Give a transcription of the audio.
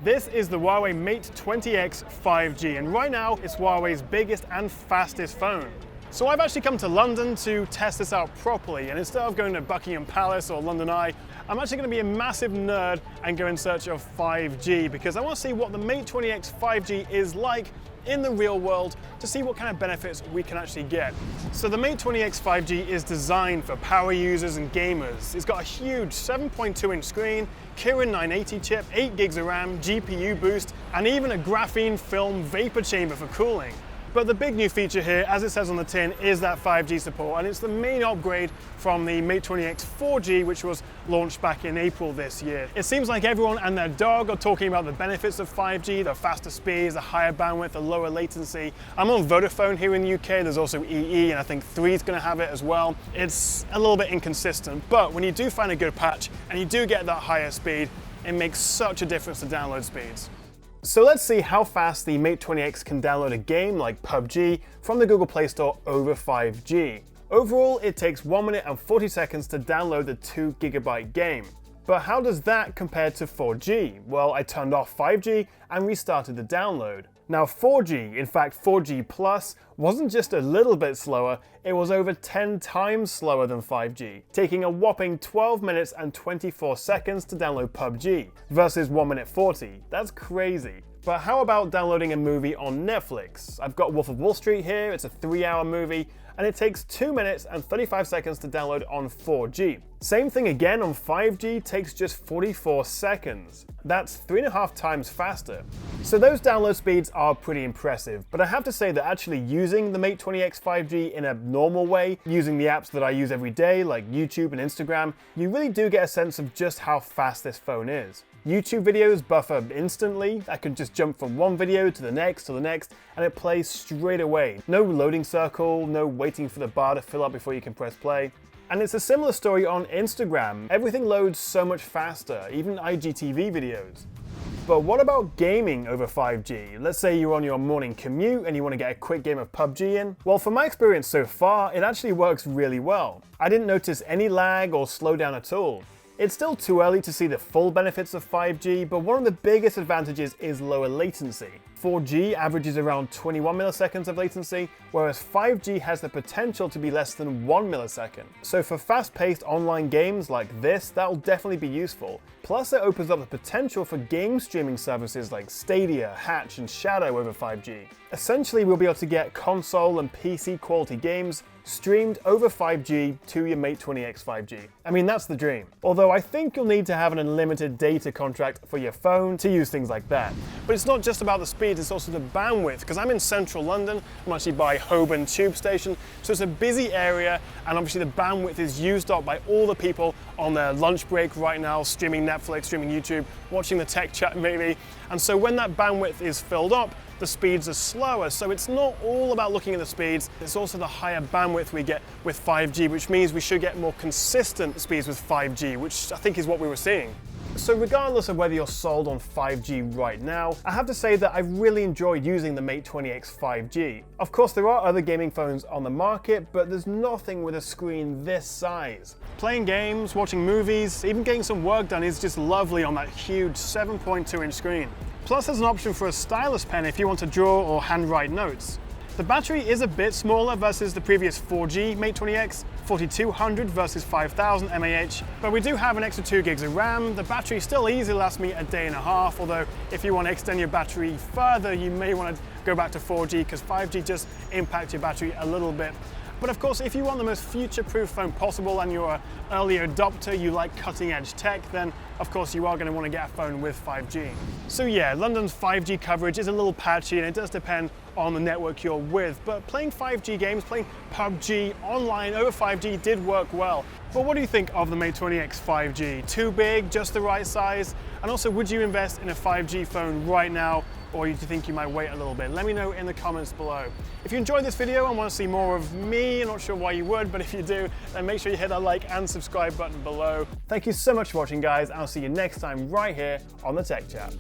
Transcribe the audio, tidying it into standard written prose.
This is the Huawei Mate 20X 5G, and right now it's Huawei's biggest and fastest phone. So I've actually come to London to test this out properly, and instead of going to Buckingham Palace or London Eye, I'm actually going to be a massive nerd and go in search of 5G because I want to see what the Mate 20X 5G is like in the real world to see what kind of benefits we can actually get. So the Mate 20X 5G is designed for power users and gamers. It's got a huge 7.2-inch screen, Kirin 980 chip, 8 gigs of RAM, GPU boost, and even a graphene film vapor chamber for cooling. But the big new feature here, as it says on the tin, is that 5G support, and it's the main upgrade from the Mate 20X 4G, which was launched back in April this year. It seems like everyone and their dog are talking about the benefits of 5G, the faster speeds, the higher bandwidth, the lower latency. I'm on Vodafone here in the UK, there's also EE, and I think 3 is going to have it as well. It's a little bit inconsistent, but when you do find a good patch and you do get that higher speed, it makes such a difference to download speeds. So let's see how fast the Mate 20X can download a game like PUBG from the Google Play Store over 5G. Overall, it takes 1 minute and 40 seconds to download the 2 GB game. But how does that compare to 4G? Well, I turned off 5G and restarted the download. Now 4G, in fact 4G Plus, wasn't just a little bit slower, it was over 10 times slower than 5G, taking a whopping 12 minutes and 24 seconds to download PUBG, versus 1 minute 40. That's crazy. But how about downloading a movie on Netflix? I've got Wolf of Wall Street here, it's a 3-hour movie, and it takes 2 minutes and 35 seconds to download on 4G. Same thing again on 5G, takes just 44 seconds. That's 3.5 times faster. So those download speeds are pretty impressive, but I have to say that actually using the Mate 20X 5G in a normal way, using the apps that I use every day like YouTube and Instagram, you really do get a sense of just how fast this phone is. YouTube videos buffer instantly. I can just jump from one video to the next, and it plays straight away. No loading circle, no waiting for the bar to fill up before you can press play. And it's a similar story on Instagram. Everything loads so much faster, even IGTV videos. But what about gaming over 5G? Let's say you're on your morning commute and you want to get a quick game of PUBG in. Well, from my experience so far, it actually works really well. I didn't notice any lag or slowdown at all. It's still too early to see the full benefits of 5G, but one of the biggest advantages is lower latency. 4G averages around 21 milliseconds of latency, whereas 5G has the potential to be less than 1 millisecond. So for fast-paced online games like this, that'll definitely be useful. Plus it opens up the potential for game streaming services like Stadia, Hatch, and Shadow over 5G. Essentially, we'll be able to get console and PC quality games streamed over 5G to your Mate 20X 5G. I mean, that's the dream. Although I think you'll need to have an unlimited data contract for your phone to use things like that. But it's not just about the speed, it's also the bandwidth, because I'm in central London, I'm actually by Holborn Tube Station, so it's a busy area, and obviously the bandwidth is used up by all the people on their lunch break right now, streaming Netflix, streaming YouTube, watching the tech chat maybe. And so when that bandwidth is filled up, the speeds are slower. So it's not all about looking at the speeds, it's also the higher bandwidth we get with 5G, which means we should get more consistent speeds with 5G, which I think is what we were seeing. So regardless of whether you're sold on 5G right now, I have to say that I really enjoyed using the Mate 20X 5G. Of course, there are other gaming phones on the market, but there's nothing with a screen this size. Playing games, watching movies, even getting some work done is just lovely on that huge 7.2-inch screen. Plus there's an option for a stylus pen if you want to draw or handwrite notes. The battery is a bit smaller versus the previous 4G Mate 20X, 4200 versus 5000 mAh, but we do have an extra 2 gigs of RAM. The battery still easily lasts me a day and a half, although if you want to extend your battery further, you may want to go back to 4G because 5G just impacts your battery a little bit. But of course, if you want the most future-proof phone possible and you're an early adopter, you like cutting-edge tech, then of course you are going to want to get a phone with 5G. So yeah, London's 5G coverage is a little patchy and it does depend on the network you're with, but playing 5G games, playing PUBG online over 5G did work well. But what do you think of the Mate 20X 5G? Too big, just the right size? And also, would you invest in a 5G phone right now, or do you think you might wait a little bit? Let me know in the comments below. If you enjoyed this video and want to see more of me, I'm not sure why you would, but if you do, then make sure you hit that like and subscribe button below. Thank you so much for watching, guys, and I'll see you next time right here on the Tech Chat.